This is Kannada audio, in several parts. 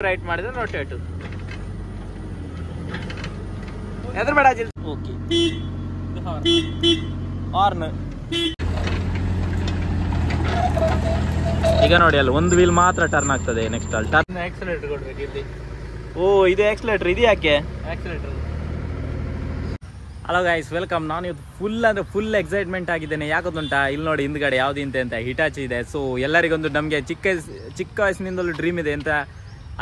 ರೈಟ್ ಮಾಡಿದ್ರೆ ರೊಟೇಟ್. ಎದ್ರ ಬೇಡ ಅಜಿಲ್. Okay horn. ಈಗ ನೋಡಿ ಅಲ್ಲಿ ಒಂದು ವೀಲ್ ಮಾತ್ರ ಟರ್ನ್ ಆಗ್ತದೆ. ನೆಕ್ಸ್ಟ್ ಅಲ್ಲಿ ಟರ್ನ್ ಆಕ್ಸಿಲೇಟರ್ ಕೊಡ್ಬೇಕು ಇಲ್ಲಿ. ಓ ಇದು ಆಕ್ಸಿಲೇಟರ್, ಇದು ಯಾಕೆ ಆಕ್ಸಿಲೇಟರ್? Hello guys, welcome. ನಾನು ಇವತ್ತು ಫುಲ್ ಎಕ್ಸೈಟ್ಮೆಂಟ್ ಆಗಿದ್ದೇನೆ. ಯಾಕಂದುಂಟಾ, ಇಲ್ಲಿ ನೋಡಿ ಹಿಂದ್ಗಡೆ ಯಾವ್ದು ಅಂತ ಹಿಟಾಚಿ ಇದೆ. ಸೊ ಎಲ್ಲರಿಗೊಂದು ನಮಗೆ ಚಿಕ್ಕ ವಯಸ್ಸಿನಿಂದಲೂ ಡ್ರೀಮ್ ಇದೆ ಅಂತ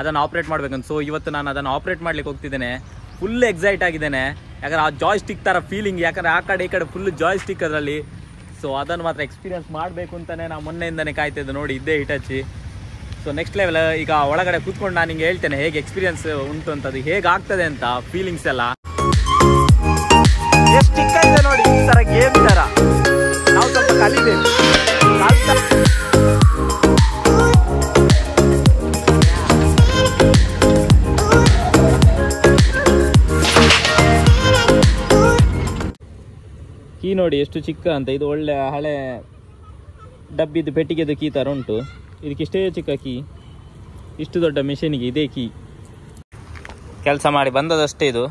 ಅದನ್ನು ಆಪ್ರೇಟ್ ಮಾಡ್ಬೇಕಂತ. ಸೊ ಇವತ್ತು ನಾನು ಅದನ್ನು ಆಪ್ರೇಟ್ ಮಾಡ್ಲಿಕ್ಕೆ ಹೋಗ್ತಿದ್ದೇನೆ. ಫುಲ್ ಎಕ್ಸೈಟ್ ಆಗಿದ್ದೇನೆ. ಯಾಕಂದ್ರೆ ಆ ಜಾಯ್ ಸ್ಟಿಕ್ ಥರ ಫೀಲಿಂಗ್, ಯಾಕಂದ್ರೆ ಆ ಕಡೆ ಈ ಕಡೆ ಫುಲ್ ಜಾಯ್ ಸ್ಟಿಕ್ ಅದರಲ್ಲಿ. ಸೊ ಅದನ್ನು ಮಾತ್ರ ಎಕ್ಸ್ಪೀರಿಯನ್ಸ್ ಮಾಡಬೇಕು ಅಂತಲೇ ನಾನು ಮೊನ್ನೆಯಿಂದನೇ ಕಾಯ್ತಿದ್ದೆ. ನೋಡಿ ಇದ್ದೇ ಹಿಟಾಚಿ. So next level. ಈಗ ಒಳಗಡೆ ಕೂತ್ಕೊಂಡು ನಾನು ನಿಂಗೆ ಹೇಳ್ತೇನೆ ಹೇಗೆ ಎಕ್ಸ್ಪೀರಿಯನ್ಸ್ ಉಂಟು ಅಂತದ್ದು, ಹೇಗೆ ಆಗ್ತದೆ ಅಂತ ಫೀಲಿಂಗ್ಸ್ ಎಲ್ಲ. ಎಷ್ಟು ಚಿಕ್ಕ ಇದೆ ನೋಡಿ, ಈ ಥರ ಗೇಮ್ ಥರ ನಾವು ಸ್ವಲ್ಪ ಕಲಿತೇವೆ. ಕೀ ನೋಡಿ ಎಷ್ಟು ಚಿಕ್ಕ ಅಂತ. ಇದು ಒಳ್ಳೆ ಹಳೆ ಡಬ್ಬಿದ್ದು ಪೆಟ್ಟಿಗೆದು ಕೀ ಥರ ಉಂಟು. ಇದಕ್ಕಿಷ್ಟೇ ಚಿಕ್ಕ ಕೀ, ಇಷ್ಟು ದೊಡ್ಡ ಮಿಷಿನಿಗೆ ಇದೇ ಕೀ. ಕೆಲಸ ಮಾಡಿ ಬಂದದಷ್ಟೇ. ಇದು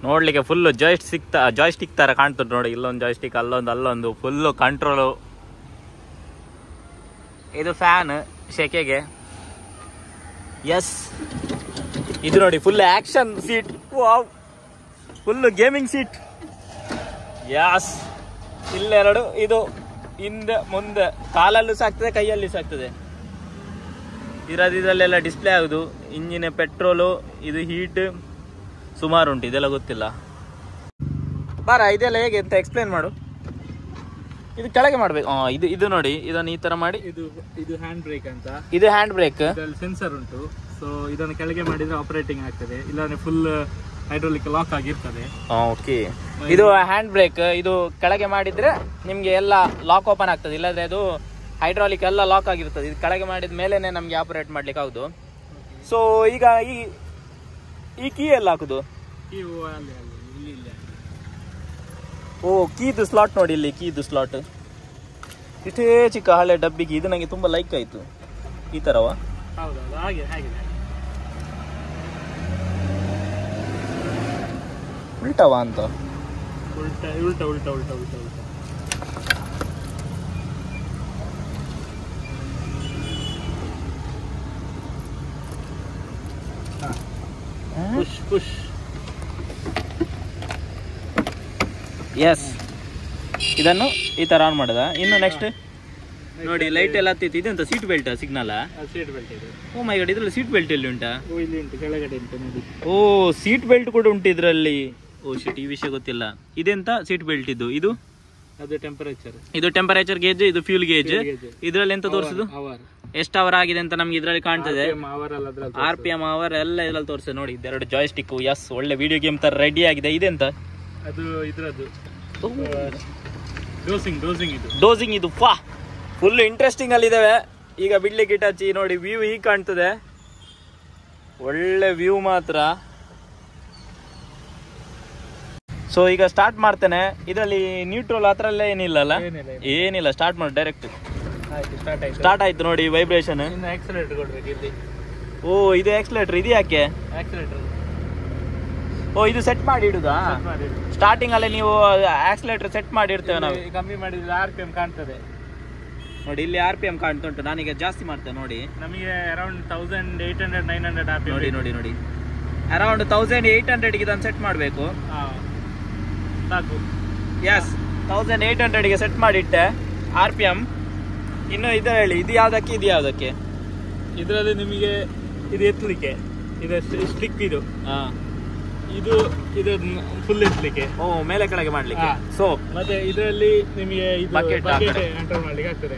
ನೋಡಲಿಕ್ಕೆ ಫುಲ್ಲು ಜಾಯ್ಸ್ಟಿಕ್ ಥರ ಕಾಣ್ತದೆ ನೋಡಿ. ಇಲ್ಲೊಂದು ಜಾಯ್ಸ್ಟಿಕ್, ಅಲ್ಲೊಂದು ಫುಲ್ಲು ಕಂಟ್ರೋಲು. ಇದು ಫ್ಯಾನ್ ಶೆಕೆಗೆ. ಎಸ್, ಇದು ನೋಡಿ full action seat. Wow, full gaming seat. Yes, ಇಲ್ಲೆರಡು, ಇದು ಹಿಂದೆ ಮುಂದೆ, ಕಾಲಲ್ಲೂ ಸಾಕ್ತದೆ ಕೈಯಲ್ಲಿ ಸಾಕ್ತದೆ. ಇದರಲ್ಲೆಲ್ಲ ಡಿಸ್ಪ್ಲೇ ಆಗುದು. ಇಂಜಿನ್ ಪೆಟ್ರೋಲು, ಇದು ಹೀಟ್, ಸುಮಾರು ಉಂಟು. ಇದೆಲ್ಲ ಗೊತ್ತಿಲ್ಲ. ಬಾರ ಇದೆಲ್ಲ ಹೇಗೆ ಅಂತ ಎಕ್ಸ್ಪ್ಲೇನ್ ಮಾಡು. ಇದು ಕೆಳಗೆ ಮಾಡ್ಬೇಕು. ಇದು ನೋಡಿ, ಇದನ್ನು ಈ ತರ ಮಾಡಿ. ಇದು ಹ್ಯಾಂಡ್ ಬ್ರೇಕ್ ಅಂತ. ಇದು ಹ್ಯಾಂಡ್ ಬ್ರೇಕ್. ಸೆನ್ಸರ್ ಉಂಟು. ಸೊ ಇದನ್ನು ಕೆಳಗೆ ಮಾಡಿದ್ರೆ ಆಪರೇಟಿಂಗ್ ಆಗ್ತದೆ, ಇಲ್ಲಾಂದ್ರೆ ಫುಲ್ ಹೈಡ್ರೋಲಿಕ್ ಲಾಕ್ ಆಗಿರ್ತದೆ. ಓಕೆ, ಇದು ಹ್ಯಾಂಡ್ ಬ್ರೇಕ್. ಇದು ಕೆಳಗೆ ಮಾಡಿದ್ರೆ ನಿಮ್ಗೆ ಎಲ್ಲ ಲಾಕ್ ಓಪನ್ ಆಗ್ತದೆ, ಇಲ್ಲಾಂದ್ರೆ ಅದು ಹೈಡ್ರಾಲಿಕ್ ಎಲ್ಲ ಲಾಕ್ ಆಗಿರ್ತದೆ. ಇದು ಕೆಳಗೆ ಮಾಡಿದ ಮೇಲೆನೆ ನಮ್ಗೆ ಆಪರೇಟ್ ಮಾಡ್ಲಿಕ್ಕೆ ಹೌದು. ಸೊ ಈಗ ಈ ಕೀ ಎಲ್ಲ ಹಾಕುದು. ಓ, ಕೀದು ಸ್ಲಾಟ್ ನೋಡಿ, ಇಲ್ಲಿ ಕೀದು ಸ್ಲಾಟ್ ಇಷ್ಟೇ ಚಿಕ್ಕ ಹಳೆ ಡಬ್ಬಿಗೆ. ಇದು ನಂಗೆ ತುಂಬಾ ಲೈಕ್ ಆಯ್ತು. ಈ ತರವಾ? ಹೌದೌದು, ಹಾಗೆ ಉಲ್ಟವಾ ಅಂತ? ಉಲ್ಟ. ಪುಷ್. ಎಸ್, ಇದನ್ನು ಈ ತರ ಆನ್ ಮಾಡದ. ಇನ್ನು ನೆಕ್ಸ್ಟ್ ನೋಡಿ, ಲೈಟ್ ಎಲ್ಲ ಹತ್ತಿತ್ತು. ಇದೆಂತ seat belt signal? Seat belt ಇದೆ. ಓ ಮೈ ಗಾಡ್, ಇದ್ರಲ್ಲಿ ಸೀಟ್ ಬೆಲ್ಟ್ ಎಲ್ಲಿ ಉಂಟಾ? ಇಲ್ಲಿ ಉಂಟು, ಕೆಳಗಡೆ ಉಂಟು ನೋಡಿ. ಓ, ಸೀಟ್ ಬೆಲ್ಟ್ ಕೂಡ ಉಂಟು ಇದರಲ್ಲಿ. ಓ ಶಿಟ್, ಈ ವಿಷಯ ಗೊತ್ತಿಲ್ಲ. ಇದೆಂತ ಸೀಟ್ ಬೆಲ್ಟ್ ಇದು? ಅದು ಟೆಂಪರೇಚರ್. ಇದು ಟೆಂಪರೇಚರ್ ಗೇಜ್, ಇದು ಫ್ಯೂಲ್ ಗೇಜ್. ಇದ್ರಲ್ಲಿ ಎಂತ ತೋರಿಸುದು? ಎಷ್ಟು ಅವರ್ ಆಗಿದೆ ಅಂತ ನಮ್ಗೆ ಇದ್ರಲ್ಲಿ ಕಾಣ್ತದೆ. RPM ಅವರ್ ಎಲ್ಲ ಇದ್ರಲ್ಲಿ ತೋರಿಸ್ತದೆ ನೋಡಿ. ಇದೆರಡು ಜಾಯ್ ಸ್ಟಿಕ್. ಎಸ್, ಒಳ್ಳೆ ವಿಡಿಯೋ ಗೇಮ್ ತರ ರೆಡಿ ಆಗಿದೆ. ಇದೆಂತ? ಅದು ಇದ್ರದ್ದು ಡೋಸಿಂಗ್. ಇದು ಫುಲ್ ಇಂಟ್ರೆಸ್ಟಿಂಗ್ ಅಲ್ಲಿ ಇದಾವೆ. ಈಗ ಬಿಡ್ಲಿಕ್ಕೆ ಇಟ್ಟಾಚಿ ನೋಡಿ, ವ್ಯೂ ಹೀಗೆ ಕಾಣ್ತದೆ. ಒಳ್ಳೆ ವ್ಯೂ ಮಾತ್ರ. ಸೊ ಈಗ ಸ್ಟಾರ್ಟ್ ಮಾಡ್ತೇನೆ. ಇದರಲ್ಲಿ ನ್ಯೂಟ್ರಲ್ ಹತ್ರ ಎಲ್ಲ ಏನಿಲ್ಲ. ಸ್ಟಾರ್ಟ್ ಮಾಡಿ ಡೈರೆಕ್ಟ್. ಸ್ಟಾರ್ಟ್ ಆಯ್ತು ನೋಡಿ, ವೈಬ್ರೇಷನ್. ಆಕ್ಸಿಲೇಟರ್ ಕೊಡ್ಬೇಕು ಇಲ್ಲಿ. ಓ, ಇದು ಆಕ್ಸಿಲೇಟರ್. ಇದು ಯಾಕೆ ಆಕ್ಸಿಲೇಟರ್? ಓ, ಇದು ಸೆಟ್ ಮಾಡಿ ಇಡುದಾ? ಸ್ಟಾರ್ಟಿಂಗ್ ಅಲ್ಲೇ ನೀವು ಆಕ್ಸಿಲೇಟರ್ ಸೆಟ್ ಮಾಡಿ ಇಡ್ತೇವೆ ನಾವು. ಕಮ್ಮಿ ಮಾಡಿದ್ರೆ RPM ಕಾಣ್ತದೆ ನೋಡಿ. ಇಲ್ಲಿ RPM ಕಾಣ್ತುಂಟು. ನಾನೀಗ ಜಾಸ್ತಿ ಮಾಡ್ತೇನೆ ನೋಡಿ. ನಮಗೆ ಅರೌಂಡ್ 1800-900 RPM. ನೋಡಿ ಅರೌಂಡ್ 1800 ಇದನ್ನು ಸೆಟ್ ಮಾಡಬೇಕು. ಸಾಕು. ಎಸ್, 1800ಗೆ ಸೆಟ್ ಮಾಡಿಟ್ಟೆ RPM. ಇನ್ನು ಇದು ಹೇಳಿ, ಇದು ಯಾವ್ದಕ್ಕೆ? ಇದರಲ್ಲಿ ನಿಮಗೆ ಇದು ಎತ್ತಲಿಕ್ಕೆ, ಇದು ಸ್ಟಿಕ್. ಇದು ಫುಲ್ ಎತ್ತಲಿಕ್ಕೆ. ಓ, ಮೇಲೆ ಕೆಳಗೆ ಮಾಡ್ಲಿಕ್ಕೆ. ಸೊ ಮತ್ತೆ ಇದರಲ್ಲಿ ನಿಮಗೆ ಬಕೆಟ್ ಕಂಟ್ರೋಲ್ ಮಾಡ್ಲಿಕ್ಕೆ ಆಗ್ತದೆ.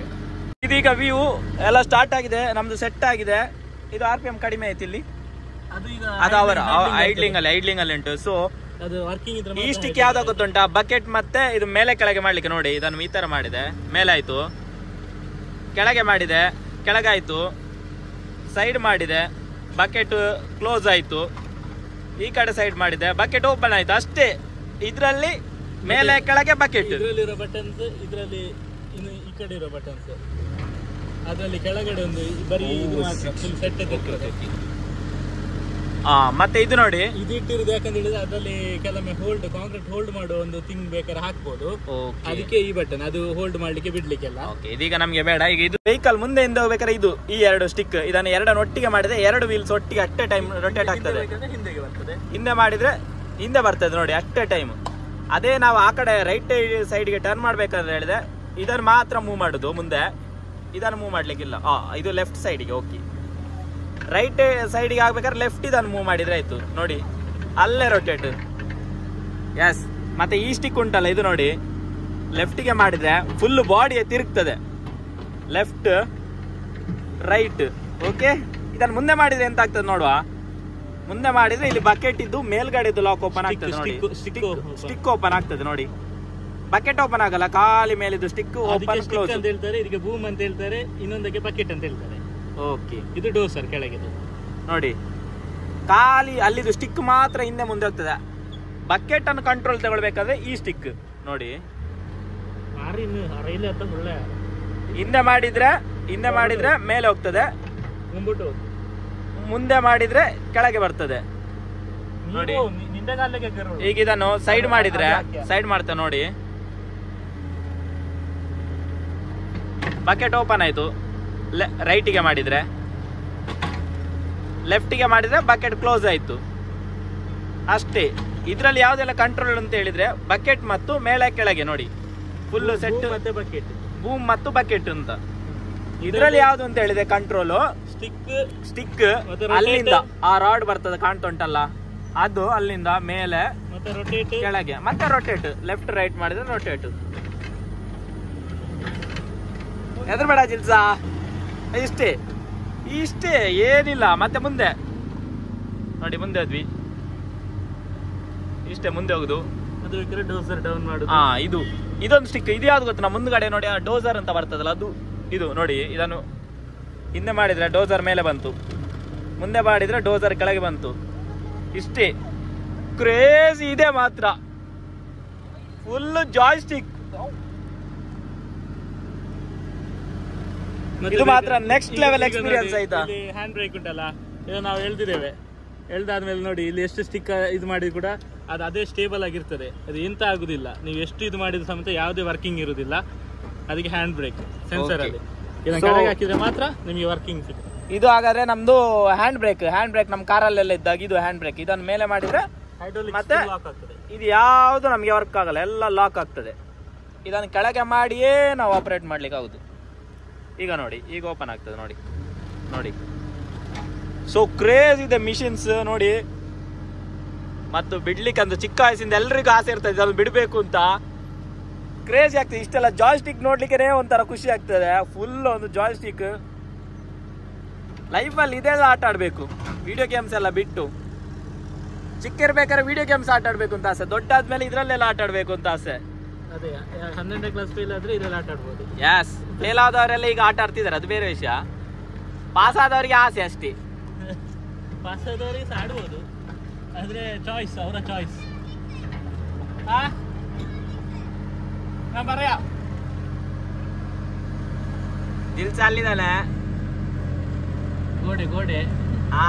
ಇದೀಗ ವ್ಯೂ ಎಲ್ಲ ಸ್ಟಾರ್ಟ್ ಆಗಿದೆ, ನಮ್ದು ಸೆಟ್ ಆಗಿದೆ. ಇದು RPM ಕಡಿಮೆ ಐತಿ ಇಲ್ಲಿ. ಅದು ಅವರ ಐಡ್ಲಿಂಗ್ ಅಲ್ಲಿ ಉಂಟು. ಸೊ ಅದು ವರ್ಕಿಂಗ್ ಇದ್ರೆ ಈ ಸ್ಟಿಕ್ ಯಾವ್ದು ಗೊತ್ತುಂಟಾ? ಬಕೆಟ್ ಮತ್ತೆ ಇದು ಮೇಲೆ ಕೆಳಗೆ ಮಾಡ್ಲಿಕ್ಕೆ. ನೋಡಿ, ಇದನ್ನು ಈ ತರ ಮಾಡಿದೆ. ಮೇಲೆ ಆಯ್ತು, ಕೆಳಗೆ ಮಾಡಿದೆ, ಕೆಳಗಾಯ್ತು, ಸೈಡ್ ಮಾಡಿದೆ, ಬಕೆಟ್ ಕ್ಲೋಸ್ ಆಯ್ತು. ಈ ಕಡೆ ಸೈಡ್ ಮಾಡಿದೆ, ಬಕೆಟ್ ಓಪನ್ ಆಯ್ತು. ಅಷ್ಟೇ. ಇದರಲ್ಲಿ ಮೇಲೆ ಕೆಳಗೆ ಬಕೆಟ್. ಇದರಲ್ಲಿರೋ ಬಟನ್ಸ್, ಇದರಲ್ಲಿ ಈ ಕಡೆ ಇರೋ ಬಟನ್ಸ್. ಅದರಲ್ಲಿ ಕೆಳಗಡೆ ಒಂದು ಬರೀ ಇದು ಮಾತ್ರ ಫುಲ್ ಸೆಟ್ ಇರ್ತದೆ. ಮತ್ತೆ ಇದು ನೋಡಿ, ಇದು ಇಟ್ಟಿರೋದು ಯಾಕಂತ ಹೇಳಿದ್ರೆ ಅದರಲ್ಲಿ ಕೆಲವೊಮ್ಮೆ ಕಾಂಕ್ರೀಟ್ ಹೋಲ್ಡ್ ಮಾಡೋ ಒಂದು ಥಿಂಗ್ ಬೇಕಾದ್ರೆ ಹಾಕ್ಬೋದು. ಅದಕ್ಕೆ ಈ ಬಟನ್, ಅದು ಹೋಲ್ಡ್ ಮಾಡ್ಲಿಕ್ಕೆ ಬಿಡ್ಲಿಕ್ಕೆಲ್ಲ. ಇದೀಗ ನಮ್ಗೆ ಬೇಡ. ಈಗ ಇದು ವೆಹಿಕಲ್ ಮುಂದೆಯಿಂದ ಹೋಗ್ಬೇಕಾದ್ರೆ ಈ 2 ಸ್ಟಿಕ್ ಇದನ್ನು 2 ಒಟ್ಟಿಗೆ ಮಾಡಿದ್ರೆ 2 ವೀಲ್ಸ್ ಒಟ್ಟಿಗೆ ಅಟ್ ಎ ಟೈಮ್ ರೊಟೇಟ್ ಆಗ್ತದೆ. ಹಿಂದೆಗೆ ಬರ್ತದೆ, ಹಿಂದೆ ಮಾಡಿದ್ರೆ ಹಿಂದೆ ಬರ್ತದೆ ನೋಡಿ ಅಟ್ ಎ ಟೈಮ್. ಅದೇ ನಾವು ಆ ಕಡೆ ರೈಟ್ ಸೈಡ್ಗೆ ಟರ್ನ್ ಮಾಡ್ಬೇಕಂದ್ರೆ ಹೇಳಿದ್ರೆ ಇದನ್ನು ಮಾತ್ರ ಮೂವ್ ಮಾಡುದು ಮುಂದೆ, ಇದನ್ನು ಮೂವ್ ಮಾಡ್ಲಿಕ್ಕಿಲ್ಲ. ಇದು ಲೆಫ್ಟ್ ಸೈಡ್ಗೆ. ಓಕೆ, ರೈಟ್ ಸೈಡ್ಗೆ ಆಗ್ಬೇಕಾದ್ರೆ ಲೆಫ್ಟ್ ಇದನ್ನು ಮೂವ್ ಮಾಡಿದ್ರೆ ಆಯ್ತು ನೋಡಿ, ಅಲ್ಲೇ ರೊಟೇಟ್. ಎಸ್. ಮತ್ತೆ ಈ ಸ್ಟಿಕ್ ಉಂಟಲ್ಲ, ಇದು ನೋಡಿ ಲೆಫ್ಟಿಗೆ ಮಾಡಿದ್ರೆ ಫುಲ್ ಬಾಡಿ ತಿರುಗ್ತದೆ, ಲೆಫ್ಟ್ ರೈಟ್. ಓಕೆ, ಇದನ್ನು ಮುಂದೆ ಮಾಡಿದ್ರೆ ಎಂತ ಆಗ್ತದೆ ನೋಡುವ. ಮುಂದೆ ಮಾಡಿದ್ರೆ ಇಲ್ಲಿ ಬಕೆಟ್ ಇದ್ದು ಮೇಲ್ಗಡೆದು ಲಾಕ್ ಓಪನ್ ಆಗ್ತದೆ ನೋಡಿ, ಸ್ಟಿಕ್ ಓಪನ್ ಆಗ್ತದೆ ನೋಡಿ. ಬಕೆಟ್ ಓಪನ್ ಆಗಲ್ಲ, ಖಾಲಿ ಮೇಲಿದ್ದು ಸ್ಟಿಕ್ ಓಪನ್ ಕ್ಲೋಸ್ ಅಂತ ಹೇಳ್ತಾರೆ. ಇದಕ್ಕೆ ಬೂಮ್ ಅಂತ ಹೇಳ್ತಾರೆ, ಇನ್ನೊಂದಕ್ಕೆ ಬಕೆಟ್ ಅಂತ ಹೇಳ್ತಾರೆ. ಓಕೆ, ಇದು ಡೋಸರ್ ಕೆಳಗೆ ನೋಡಿ, ಖಾಲಿ ಅಲ್ಲಿದು ಸ್ಟಿಕ್ ಮಾತ್ರ ಹಿಂದೆ ಮುಂದೆ ಹೋಗ್ತದೆ. ಬಕೆಟ್ ಅನ್ನು ಕಂಟ್ರೋಲ್ ತಗೊಳ್ಬೇಕಾದ್ರೆ ಈ ಸ್ಟಿಕ್ ನೋಡಿ, ಹಿಂದೆ ಮಾಡಿದ್ರೆ ಮೇಲೆ ಹೋಗ್ತದೆ, ಮುಂದೆ ಮಾಡಿದ್ರೆ ಕೆಳಗೆ ಬರ್ತದೆ ನೋಡಿ. ಈಗ ಇದನ್ನು ಸೈಡ್ ಮಾಡಿದ್ರೆ ಸೈಡ್ ಮಾಡ್ತೇವೆ ನೋಡಿ, ಬಕೆಟ್ ಓಪನ್ ಆಯ್ತು. ರೈಟಿಗೆ ಮಾಡಿದ್ರೆ, ಲೆಫ್ಟಿಗೆ ಮಾಡಿದ್ರೆ ಬಕೆಟ್ ಕ್ಲೋಸ್ ಆಯ್ತು ಅಷ್ಟೇ. ಇದರಲ್ಲಿ ಯಾವ್ದೆಲ್ಲ ಕಂಟ್ರೋಲ್ ಅಂತ ಹೇಳಿದ್ರೆ ಬಕೆಟ್ ಮತ್ತು ಮೇಲೆ ಕೆಳಗೆ ನೋಡಿ, ಫುಲ್ ಸೆಟ್ ಮತ್ತೆ ಬಕೆಟ್, ಬೂಮ್ ಮತ್ತು ಬಕೆಟ್ ಅಂತ. ಇದರಲ್ಲಿ ಯಾವ್ದು ಅಂತ ಹೇಳಿದ್ರೆ ಕಂಟ್ರೋಲ್ ಸ್ಟಿಕ್ ಅಲ್ಲಿಂದ ಆ ರಾಡ್ ಬರ್ತದೆ ಕಾಣ್ತುಂಟಲ್ಲ, ಅದು ಅಲ್ಲಿಂದ ಮೇಲೆ ಮತ್ತೆ ರೊಟೇಟ್ ಕೆಳಗೆ, ಮತ್ತೆ ರೊಟೇಟ್. ಲೆಫ್ಟ್ ರೈಟ್ ಮಾಡಿದ್ರೆ ರೊಟೇಟ್. ಹೆದರ್ಬೇಡ ಜಿಲ್ಸ, ಇಷ್ಟೇ ಏನಿಲ್ಲ. ಮತ್ತೆ ಮುಂದೆ ನೋಡಿ, ಮುಂದೆ ಹೋದ್ವಿ ಇಷ್ಟೇ, ಮುಂದೆ ಹೋಗುದು. ಅದು ಡೋಸರ್ ಡೌನ್ ಮಾಡುದು. ಇದೊಂದು ಸ್ಟಿಕ್. ಇದು ಯಾವ್ದು ಗೊತ್ತಾ, ಮುಂದ್ಗಡೆ ನೋಡಿ ಡೋಸರ್ ಅಂತ ಬರ್ತದಲ್ಲ, ಅದು ಇದು ನೋಡಿ. ಇದನ್ನು ಹಿಂದೆ ಮಾಡಿದ್ರೆ ಡೋಸರ್ ಮೇಲೆ ಬಂತು, ಮುಂದೆ ಮಾಡಿದ್ರೆ ಡೋಸರ್ ಕೆಳಗೆ ಬಂತು. ಇಷ್ಟೇ, ಕ್ರೇಜಿ ಇದೆ ಮಾತ್ರ, ಫುಲ್ ಜಾಯ್ ಸ್ಟಿಕ್. ಇದು ಮಾತ್ರ ನೆಕ್ಸ್ಟ್ ಲೆವೆಲ್ ಎಕ್ಸ್ಪೀರಿಯನ್ಸ್ ಆಯ್ತಾ. ಹ್ಯಾಂಡ್ ಬ್ರೇಕ್ ಉಂಟಲ್ಲ, ಇದನ್ನ ನಾವು ಎಳ್ದಿದ್ದೇವೆ. ಎಳ್ದಾದ್ಮೇಲೆ ನೋಡಿ, ಇಲ್ಲಿ ಎಷ್ಟು ಸ್ಟಿಕ್ ಇದು ಮಾಡಿದ್ರು ಕೂಡ ಅದು ಅದೇ ಸ್ಟೇಬಲ್ ಆಗಿರ್ತದೆ, ಅದು ಎಂತ ಆಗುದಿಲ್ಲ. ನೀವು ಎಷ್ಟು ಇದು ಮಾಡಿದ್ರು ಸಮೇತ ಯಾವುದೇ ವರ್ಕಿಂಗ್ ಇರುದಿಲ್ಲ. ಅದಕ್ಕೆ ಹ್ಯಾಂಡ್ ಬ್ರೇಕ್ ಸೆನ್ಸರ್ ಅಲ್ಲಿ ಇದನ್ನ ಕೆಳಗೆ ಹಾಕಿದ್ರೆ ಮಾತ್ರ ನಿಮಗೆ ವರ್ಕಿಂಗ್ ಸಿಗುತ್ತೆ. ಇದು ಹಾಗಾದ್ರೆ ನಮ್ದು ಹ್ಯಾಂಡ್ ಬ್ರೇಕ್ ನಮ್ಮ ಕಾರಲ್ಲೆಲ್ಲ ಇದ್ದಾಗ ಇದು ಹ್ಯಾಂಡ್ ಬ್ರೇಕ್. ಇದನ್ನು ಮೇಲೆ ಮಾಡಿದ್ರೆ ಮತ್ತೆ ಇದು ಯಾವುದು ನಮಗೆ ವರ್ಕ್ ಆಗಲ್ಲ, ಎಲ್ಲ ಲಾಕ್ ಆಗ್ತದೆ. ಇದನ್ನು ಕೆಳಗೆ ಮಾಡಿಯೇ ನಾವು ಆಪರೇಟ್ ಮಾಡ್ಲಿಕ್ಕೆ ಆಗುದು. ಈಗ ನೋಡಿ, ಈಗ ಓಪನ್ ಆಗ್ತದೆ ನೋಡಿ. ಸೊ ಕ್ರೇಜ್ ಇದೆ ಮಿಷಿನ್ಸ್ ನೋಡಿ. ಮತ್ತು ಬಿಡ್ಲಿಕ್ಕೆ ಅಂದ್ರೆ ಚಿಕ್ಕ ವಯಸ್ಸಿಂದ ಎಲ್ರಿಗೂ ಆಸೆ ಇರ್ತದೆ ಅದನ್ನು ಬಿಡಬೇಕು ಅಂತ. ಕ್ರೇಜಿ ಆಗ್ತದೆ. ಇಷ್ಟೆಲ್ಲ ಜಾಯ್ಸ್ಟಿಕ್ ನೋಡ್ಲಿಕ್ಕೆ ಒಂಥರ ಖುಷಿ ಆಗ್ತದೆ. ಫುಲ್ ಒಂದು ಜಾಯ್ಸ್ಟಿಕ್. ಲೈಫಲ್ಲಿ ಇದೆಲ್ಲ ಆಟ ಆಡ್ಬೇಕು, ವಿಡಿಯೋ ಗೇಮ್ಸ್ ಎಲ್ಲ ಬಿಟ್ಟು. ಚಿಕ್ಕ ಇರ್ಬೇಕಾದ್ರೆ ವಿಡಿಯೋ ಗೇಮ್ಸ್ ಆಟ ಆಡ್ಬೇಕು ಅಂತ ಆಸೆ, ದೊಡ್ಡಾದ್ಮೇಲೆ ಇದ್ರಲ್ಲೆಲ್ಲ ಆಟ ಆಡ್ಬೇಕು ಅಂತ ಆಸೆ. ಅದೇ 12ನೇ ಕ್ಲಾಸ್ ಫೇಲ್ ಆದ್ರೆ ಇದ್ರಲ್ಲಿ ಆಟ ಆಡ್ಬೋದು. ಯಸ್, ಫೇಲ್ ಆದವರೆಲ್ಲ ಈಗ ಆಟ ಆಡ್ತಿದ್ದಾರೆ, ಅದು ಬೇರೆ ವಿಷಯ. ಪಾಸ್ ಆದವರಿಗೆ ಆಸೆ ಅಷ್ಟೇ. ಪಾಸ್ ಆದವರಿಗೆ ಸಹ ಆಡ್ಬೋದು, ಆದ್ರೆ ಚಾಯ್ಸ್ ಅವರ ಚಾಯ್ಸ್. ಬರೆಯ ದಿಲ್ಸ ಅಲ್ಲಿದ್ದಾನೆ. ಗೋಡೆ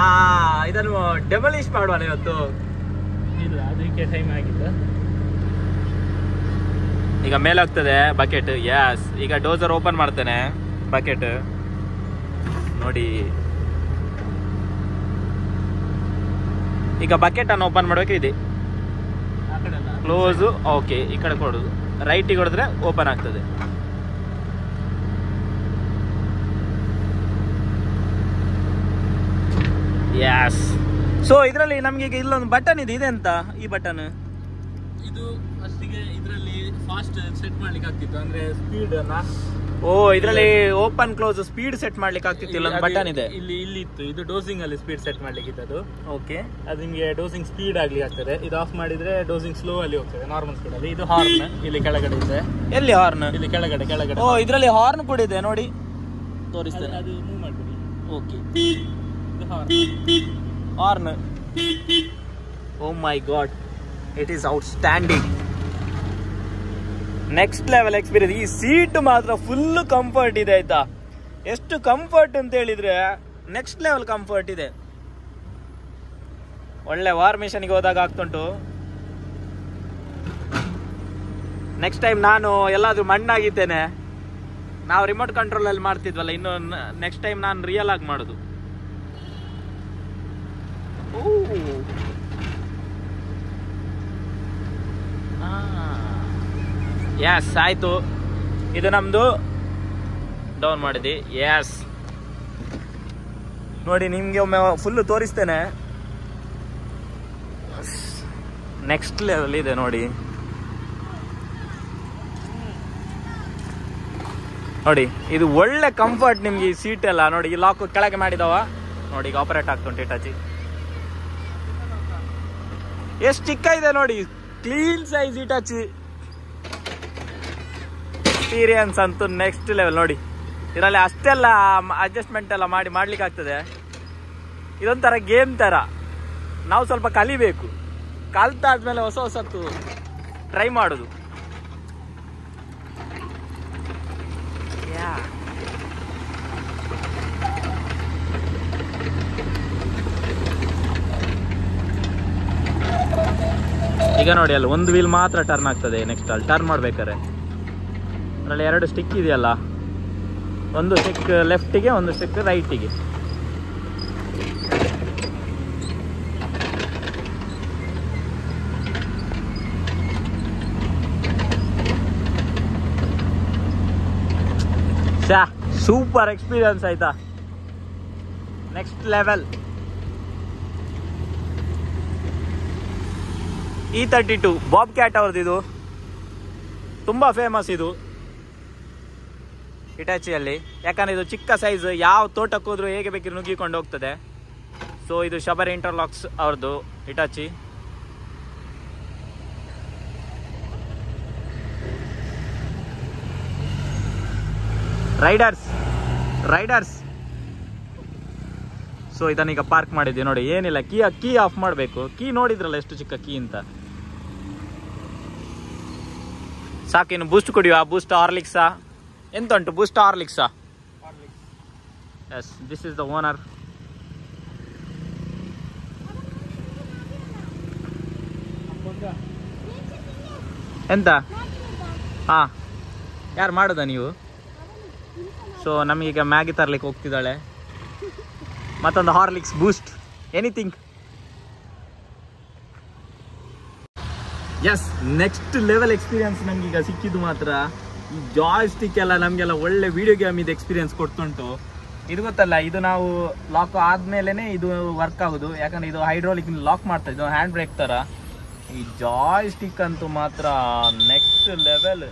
ಇದನ್ನು ಡೆಮಲಿಶ್ ಮಾಡುವಾನೆ ಇವತ್ತು. ಇಲ್ಲ, ಅದಕ್ಕೆ ಟೈಮ್ ಆಗಿಲ್ಲ. ಈಗ ಮೇಲೆ ಹೋಗ್ತದೆ ಬಕೆಟ್. ಯಸ್, ಈಗ ಡೋಸರ್ ಓಪನ್ ಮಾಡ್ತೇನೆ. ಬಕೆಟ್ ನೋಡಿ, ಈಗ ಬಕೆಟ್ ಅನ್ನು ಓಪನ್ ಮಾಡೋಕೆ ಇದೆ ಕ್ಲೋಸ್. ಓಕೆ, ಈ ಕಡೆ ಕೊಡುದು, ರೈಟಿಗೆ ಹೊಡೆದ್ರೆ ಓಪನ್ ಆಗ್ತದೆ. ಯಸ್. ಸೊ ಇದರಲ್ಲಿ ನಮ್ಗೆ ಈಗ ಇಲ್ಲೊಂದು ಬಟನ್ ಇದೆ. ಇದೆಂತ ಈ ಬಟನ್? ಇದು ಫಸ್ಟಿಗೆ ಇದರಲ್ಲಿ ಫಾಸ್ಟ್ ಸೆಟ್ ಮಾಡ್ಲಿಕ್ಕೆ ಆಗ್ತಿತ್ತು, ಅಂದ್ರೆ ಸ್ಪೀಡ್ ಅನ್ನ. ಓ, ಇದರಲ್ಲಿ ಓಪನ್ ಕ್ಲೋಸ್ ಸ್ಪೀಡ್ ಸೆಟ್ ಮಾಡ್ಲಿಕ್ಕೆ ಆಗ್ತಿತ್ತು. ಇಲ್ಲೊಂದು ಬಟನ್ ಇದೆ, ಇಲ್ಲಿ ಇತ್ತು. ಇದು ಡೋಸಿಂಗ್ ಅಲ್ಲಿ ಸ್ಪೀಡ್ ಸೆಟ್ ಮಾಡ್ಲಿಕ್ಕೆ ಇದ್ದದು. ಓಕೆ, ಅದು ನಿಮಗೆ ಡೋಸಿಂಗ್ ಸ್ಪೀಡ್ ಆಗ್ಲಿ ಆಗ್ತದೆ. ಇದು ಆಫ್ ಮಾಡಿದ್ರೆ ಡೋಸಿಂಗ್ ಸ್ಲೋ ಅಲ್ಲಿ ಹೋಗ್ತದೆ, ನಾರ್ಮಲ್ ಸ್ಪೀಡ್ ಅಲ್ಲಿ. ಇದು ಹಾರ್ನ್ ಇಲ್ಲಿ ಕೆಳಗಡೆ ಇದೆ. ಎಲ್ಲಿ ಹಾರ್ನ್? ಇಲ್ಲಿ ಕೆಳಗಡೆ. ಓ, ಇದರಲ್ಲಿ ಹಾರ್ನ್ ಕೂಡ ಇದೆ ನೋಡಿ, ತೋರಿಸ್ತೇನೆ. ಅದು ಮೂವ್ ಮಾಡ್ಬಿಡಿ. ಓಕೆ, ಇದು horn. Oh my god, it is outstanding. Next level experience. ಈ ಸೀಟ್ ಮಾತ್ರ ಫುಲ್ ಕಂಫರ್ಟ್ ಇದೆ ಆಯ್ತಾ. ಎಷ್ಟು ಕಂಫರ್ಟ್ ಅಂತ ಹೇಳಿದ್ರೆ ನೆಕ್ಸ್ಟ್ ಲೆವೆಲ್ ಕಂಫರ್ಟ್ ಇದೆ. ಒಳ್ಳೆ ವಾರ್ ಮಿಷನ್ಗೆ ಹೋದಾಗ ಆಗ್ತುಂಟು. ನೆಕ್ಸ್ಟ್ ಟೈಮ್ ನಾನು ಎಲ್ಲಾದ್ರೂ ಮಣ್ಣಾಗಿದ್ದೇನೆ, ನಾವು ರಿಮೋಟ್ ಕಂಟ್ರೋಲ್ ಅಲ್ಲಿ ಮಾಡ್ತಿದ್ವಲ್ಲ, ಇನ್ನು ನೆಕ್ಸ್ಟ್ ಟೈಮ್ ನಾನು ರಿಯಲ್ ಆಗಿ ಮಾಡೋದು. ಎಸ್ ಆಯ್ತು, ಇದು ನಮ್ದು ಡೌನ್ ಮಾಡಿದ್ವಿ. ಎಸ್ ನೋಡಿ, ನಿಮ್ಗೆ ಒಮ್ಮೆ ಫುಲ್ಲು ತೋರಿಸ್ತೇನೆ. ನೆಕ್ಸ್ಟ್ ಲೆವೆಲ್ ಇದೆ ನೋಡಿ. ನೋಡಿ ಇದು ಒಳ್ಳೆ ಕಂಫರ್ಟ್ ನಿಮ್ಗೆ. ಈ ಸೀಟ್ ಎಲ್ಲ ನೋಡಿ, ಈ ಲಾಕ್ ಕೆಳಗೆ ಮಾಡಿದವ ನೋಡಿ, ಈಗ ಆಪರೇಟ್ ಆಗ್ತುಂಟು ಇಟಾಚಿ. ಎಷ್ಟು ಚಿಕ್ಕ ಇದೆ ನೋಡಿ, ಕ್ಲೀನ್ ಸೈಜ್ ಇಟಾಚಿ. ಎಕ್ಸ್ಪೀರಿಯನ್ಸ್ ಅಂತೂ ನೆಕ್ಸ್ಟ್ ಲೆವೆಲ್ ನೋಡಿ. ಇದರಲ್ಲಿ ಅಷ್ಟೆಲ್ಲ ಅಡ್ಜಸ್ಟ್ಮೆಂಟ್ ಎಲ್ಲ ಮಾಡ್ಲಿಕ್ಕೆ ಆಗ್ತದೆ. ಇದೊಂಥರ ಗೇಮ್ ತರ, ನಾವು ಸ್ವಲ್ಪ ಕಲಿಬೇಕು. ಕಲ್ತಾದ್ಮೇಲೆ ಹೊಸ ಹೊಸತ್ತು ಟ್ರೈ ಮಾಡೋದು. ಈಗ ನೋಡಿ, ಅಲ್ಲಿ ಒಂದು ವೀಲ್ ಮಾತ್ರ ಟರ್ನ್ ಆಗ್ತದೆ. ನೆಕ್ಸ್ಟ್ ಅಲ್ಲಿ ಟರ್ನ್ ಮಾಡ್ಬೇಕಾರೆ ಅದರಲ್ಲಿ 2 ಸ್ಟಿಕ್ ಇದೆಯಲ್ಲ, ಒಂದು ಸ್ಟಿಕ್ ಲೆಫ್ಟಿಗೆ, ಒಂದು ಸ್ಟಿಕ್ ರೈಟಿಗೆ. ಸೂಪರ್ ಎಕ್ಸ್ಪೀರಿಯನ್ಸ್ ಆಯ್ತಾ, next level. E32 Bob cat ಅವ್ರದ್ದು, ಇದು ತುಂಬಾ ಫೇಮಸ್ ಇದು ಹಿಟಾಚಿಯಲ್ಲಿ. ಯಾಕಂದ್ರೆ ಇದು ಚಿಕ್ಕ ಸೈಜ್, ಯಾವ ತೋಟಕ್ಕೆ ಹೋದ್ರೂ ಹೇಗೆ ಬೇಕಿದ್ರು ನುಗ್ಗಿಕೊಂಡು ಹೋಗ್ತದೆ. ಸೊ ಇದು ಶಬರ್ ಇಂಟರ್ಲಾಕ್ಸ್ ಅವ್ರದ್ದು ಹಿಟಾಚಿ. ರೈಡರ್ಸ್. ಸೊ ಇದನ್ನೀಗ ಪಾರ್ಕ್ ಮಾಡಿದ್ವಿ ನೋಡಿ. ಏನಿಲ್ಲ, ಕೀ ಆಫ್ ಮಾಡಬೇಕು. ಕೀ ನೋಡಿದ್ರಲ್ಲ ಎಷ್ಟು ಚಿಕ್ಕ ಕೀ ಅಂತ. ಸಾಕಿನ್ನು ಬೂಸ್ಟ್ ಕುಡಿಯುವ. ಬೂಸ್ಟ್ ಹಾರ್ಲಿಕ್ಸಾ ಎಂತ ಉಂಟು? ಬೂಸ್ಟ್ ಹಾರ್ಲಿಕ್ಸಾ? Yes, this is the owner. ಎಂತ? ಹಾ, ಯಾರು ಮಾಡೋದ ನೀವು? ಸೊ ನಮಗೀಗ ಮ್ಯಾಗಿ ತರ್ಲಿಕ್ಕೆ ಹೋಗ್ತಿದ್ದಾಳೆ. ಮತ್ತೊಂದು Horlicks, Boost, anything. Yes, next level experience ನಮ್ಗೀಗ ಸಿಕ್ಕಿದ್ದು ಮಾತ್ರ. ಈ ಜಾಯ್ ಸ್ಟಿಕ್ ಎಲ್ಲ ನಮಗೆಲ್ಲ ಒಳ್ಳೆ ವಿಡಿಯೋ ಗೇಮ್ ಇದು ಎಕ್ಸ್ಪೀರಿಯನ್ಸ್ ಕೊಡ್ತುಂಟು. ಇದು ಗೊತ್ತಲ್ಲ, ಇದು ನಾವು ಲಾಕ್ ಆದ್ಮೇಲೆ ಇದು ವರ್ಕ್ ಆಗೋದು. ಯಾಕಂದ್ರೆ ಇದು ಹೈಡ್ರೋಲಿಕ್ ಲಾಕ್ ಮಾಡ್ತಾ, ಇದು ಹ್ಯಾಂಡ್ ಬ್ರೇಕ್ ತರ. ಈ ಜಾಯ್ ಸ್ಟಿಕ್ ಅಂತೂ ಮಾತ್ರ ನೆಕ್ಸ್ಟ್ ಲೆವೆಲ್.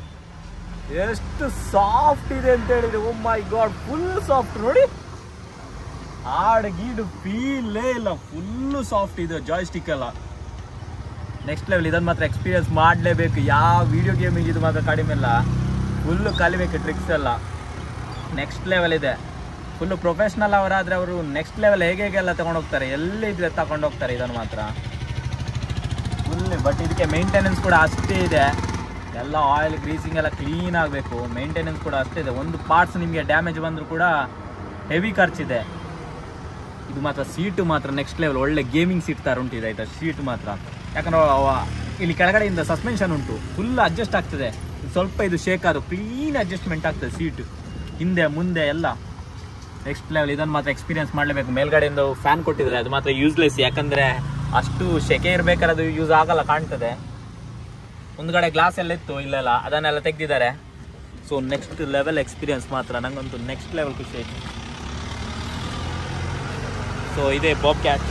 ಎಷ್ಟು ಸಾಫ್ಟ್ ಇದೆ ಅಂತ ಹೇಳಿದ್ರೆ, ಓ ಮೈ ಗಾಡ್, ಫುಲ್ ಸಾಫ್ಟ್ ನೋಡಿ. ಗೀಡು ಫೀಲೇ ಇಲ್ಲ, ಫುಲ್ಲು ಸಾಫ್ಟ್ ಇದೆ ಜಾಯ್ ಸ್ಟಿಕ್ ಎಲ್ಲ. Next level. ಇದನ್ನು ಮಾತ್ರ ಎಕ್ಸ್ಪೀರಿಯನ್ಸ್ ಮಾಡಲೇಬೇಕು. ಯಾವ ವಿಡಿಯೋ ಗೇಮಿಗೆ ಇದು ಮಾತ್ರ ಕಡಿಮೆ ಇಲ್ಲ, ಫುಲ್ಲು ಕಲಿಬೇಕು ಟ್ರಿಕ್ಸ್ ಎಲ್ಲ. ನೆಕ್ಸ್ಟ್ ಲೆವೆಲ್ ಇದೆ. ಫುಲ್ಲು ಪ್ರೊಫೆಷ್ನಲ್ ಅವರಾದರೆ ಅವರು ನೆಕ್ಸ್ಟ್ ಲೆವೆಲ್ ಹೇಗೆಲ್ಲ ತಗೊಂಡೋಗ್ತಾರೆ, ಎಲ್ಲಿದ್ರೆ ತಗೊಂಡೋಗ್ತಾರೆ ಇದನ್ನು ಮಾತ್ರ ಫುಲ್. ಬಟ್ ಇದಕ್ಕೆ ಮೇಂಟೆನೆನ್ಸ್ ಕೂಡ ಅಷ್ಟೇ ಇದೆ. ಎಲ್ಲ ಆಯಿಲ್ ಗ್ರೀಸಿಂಗ್ ಎಲ್ಲ ಕ್ಲೀನ್ ಆಗಬೇಕು. ಮೇಂಟೆನೆನ್ಸ್ ಕೂಡ ಅಷ್ಟೇ ಇದೆ. ಒಂದು ಪಾರ್ಟ್ಸ್ ನಿಮಗೆ ಡ್ಯಾಮೇಜ್ ಬಂದರೂ ಕೂಡ ಹೆವಿ ಖರ್ಚಿದೆ. ಇದು ಮಾತ್ರ ಸೀಟು ಮಾತ್ರ ನೆಕ್ಸ್ಟ್ ಲೆವೆಲ್. ಒಳ್ಳೆ ಗೇಮಿಂಗ್ ಸೀಟ್ ಥರ ಉಂಟು ಆಯ್ತಾ ಸೀಟ್ ಮಾತ್ರ. ಯಾಕಂದ್ರೆ ಇಲ್ಲಿ ಕೆಳಗಡೆಯಿಂದ ಸಸ್ಪೆನ್ಷನ್ ಉಂಟು, ಫುಲ್ ಅಡ್ಜಸ್ಟ್ ಆಗ್ತದೆ. ಸ್ವಲ್ಪ ಇದು ಶೇಕ್ ಆದರೂ ಕ್ಲೀನ್ ಅಡ್ಜಸ್ಟ್ಮೆಂಟ್ ಆಗ್ತದೆ ಸೀಟು, ಹಿಂದೆ ಮುಂದೆ ಎಲ್ಲ. Next level. ಇದನ್ನು ಮಾತ್ರ ಎಕ್ಸ್ಪೀರಿಯನ್ಸ್ ಮಾಡಲೇಬೇಕು. ಮೇಲ್ಗಡೆಯಿಂದ ಫ್ಯಾನ್ ಕೊಟ್ಟಿದ್ದಾರೆ, ಅದು ಮಾತ್ರ ಯೂಸ್ಲೆಸ್. ಯಾಕಂದರೆ ಅಷ್ಟು ಸೆಕೆ ಇರಬೇಕಾದ್ರೆ ಅದು ಯೂಸ್ ಆಗಲ್ಲ ಕಾಣ್ತದೆ. ಮುಂದ್ಗಡೆ ಗ್ಲಾಸ್ ಎಲ್ಲ ಇತ್ತು, ಇಲ್ಲೆಲ್ಲ ಅದನ್ನೆಲ್ಲ ತೆಗೆದಿದ್ದಾರೆ. ಸೊ ನೆಕ್ಸ್ಟ್ ಲೆವೆಲ್ ಎಕ್ಸ್ಪೀರಿಯನ್ಸ್ ಮಾತ್ರ ನಂಗಂತೂ ನೆಕ್ಸ್ಟ್ ಲೆವೆಲ್ ಖುಷಿ ಆಯಿತು. ಸೊ ಇದೇ ಬಾಬ್ ಕ್ಯಾಟ್.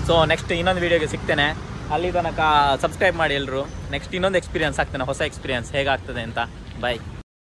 ಸೊ ನೆಕ್ಸ್ಟ್ ಇನ್ನೊಂದು ವೀಡಿಯೋಗೆ ಸಿಗ್ತೇನೆ. ಅಲ್ಲಿ ತನಕ ಸಬ್ಸ್ಕ್ರೈಬ್ ಮಾಡಿ ಎಲ್ಲರೂ. ನೆಕ್ಸ್ಟ್ ಇನ್ನೊಂದು ಎಕ್ಸ್ಪೀರಿಯನ್ಸ್ ಆಗ್ತೇನೆ, ಹೊಸ ಎಕ್ಸ್ಪೀರಿಯನ್ಸ್ ಹೇಗಾಗ್ತದೆ ಅಂತ. ಬಾಯ್.